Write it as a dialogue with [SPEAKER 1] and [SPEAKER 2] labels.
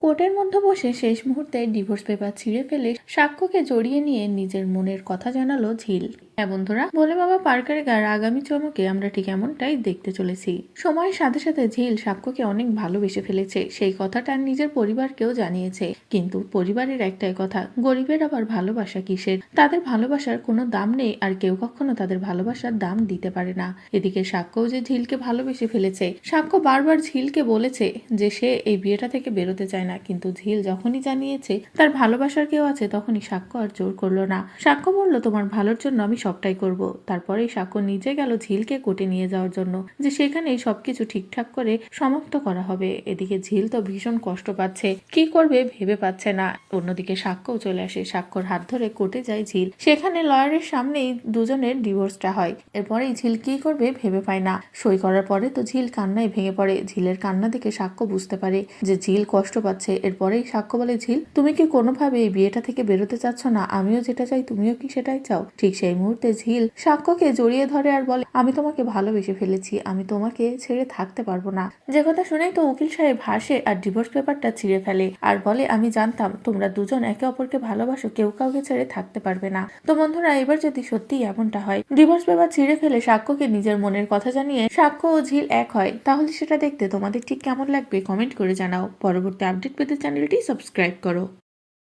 [SPEAKER 1] কোর্টের মধ্যে বসে শেষ মুহূর্তে ডিভোর্স পেপার ছিঁড়ে ফেলে সাক্ষ্যকে জড়িয়ে নিয়ে নিজের মনের কথা জানালো ঝিল। হ্যাঁ বন্ধুরা, ভোলে বাবা পার্কারের আগামী চমকে আমরা ঠিক এমনটাই দেখতে চলেছি। সময়ের সাথে সাথে ঝিল সাক্ষ্যকে অনেক ভালোবেসে ফেলেছে, সেই কথাটা নিজের পরিবারকেও জানিয়েছে। কিন্তু পরিবারের একটাই কথা, গরিবের আবার ভালোবাসা কিসের? তাদের ভালোবাসার কোনো দাম নেই, আর কেউ কখনো তাদের ভালোবাসার দাম দিতে পারে না। এদিকে সাক্ষ্যও যে ঝিলকে ভালোবেসে ফেলেছে। সাক্ষ্য বারবার ঝিলকে বলেছে যে সে এই বিয়েটা থেকে বেরোতে চায় না, কিন্তু ঝিল যখনই জানিয়েছে তার ভালোবাসার কেউ আছে, তখনই সাক্ষ্য আর জোর করলো না। সাক্ষ্য বলল, তোমার ভালোর জন্য আমি সবটাই করব। তারপরেই সাক্ষ্য নিজে গেল ঝিলকে কোর্টে নিয়ে যাওয়ার জন্য, যে সেখানেই সবকিছু ঠিকঠাক করে সমাপ্ত করা হবে। এদিকে ঝিল তো ভীষণ কষ্ট পাচ্ছে, কি করবে ভেবে পাচ্ছে না। অন্যদিকে সাক্ষ্যও চলে আসে, সাক্ষ্যর হাত ধরে কোর্টে যায় ঝিল। সেখানে লয়ারের সামনেই দুজনের ডিভোর্সটা হয়। এরপরেই ঝিল কি করবে ভেবে পায় না। সই করার পরে তো ঝিল কান্নায় ভেঙে পড়ে। ঝিলের কান্না দেখে সাক্ষ্য বুঝতে পারে যে ঝিল কষ্ট পাচ্ছে। এরপরেই সাক্ষ্য বলে, ঝিল তুমি কি কোনোভাবে এই বিয়েটা থেকে বেরোতে চাচ্ছ না? আমিও যেটা চাই তুমিও কি সেটাই চাও? ঠিক সেই মুহূর্তে ঝিল সাক্ষ্যকে জড়িয়ে ধরে আর বলে, আমি তোমাকে ভালোবেসে ফেলেছি, আমি তোমাকে ছেড়ে থাকতে পারবো না। যে কথা শুনেই তো উকিল সাহেব হাসে আর ডিভোর্স পেপারটা ছিঁড়ে ফেলে আর বলে, আমি জানতাম তোমরা দুজন একে অপরকে ভালোবাসো, কেউ কাউকে ছেড়ে থাকতে পারবে না। তো বন্ধুরা, এবার যদি সত্যি এমনটা হয়, ডিভোর্স পেপার ছিঁড়ে ফেলে সাক্ষ্যকে নিজের মনের কথা জানিয়ে সাক্ষ্য ও ঝিল এক হয়, তাহলে সেটা দেখতে তোমাদের ঠিক কেমন লাগবে কমেন্ট করে জানাও। পরবর্তী আপডেট পেতে চ্যানেলটি সাবস্ক্রাইব করো।